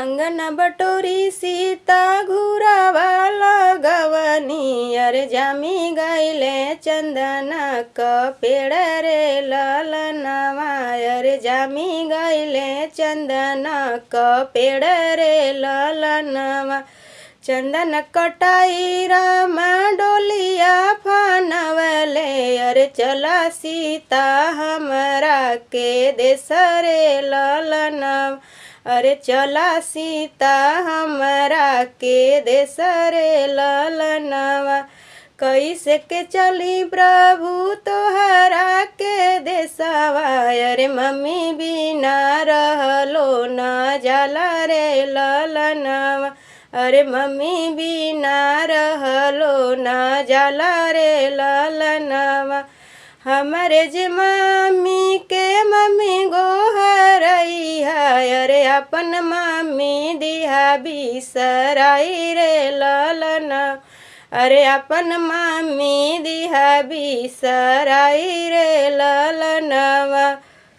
अंगना बटोरी सीता घुरावा लगवनी अरे जामी गईले चंदना क पेड़ रे ललनवा अरे जामी गईले चंदना क पेड़ रे ललनवा चंदन कटाई रामा डोलिया फानवले अरे चला सीता हमरा के देश रे ललनवा अरे चला सीता हमरा के देश रे ललनवा कैसे के चली प्रभु तोहरा के देशवा अरे मम्मी बिना रहलो न जाला रे ललनवा अरे मम्मी बिना रहलो न जाला रे ललनवा हमारे जे मम्मी के मम्मी गोहरई है अरे अपन मम्मी दिहा बिसराई रे ललना अरे अपन मम्मी दिहा बिसराई रे ललनवा।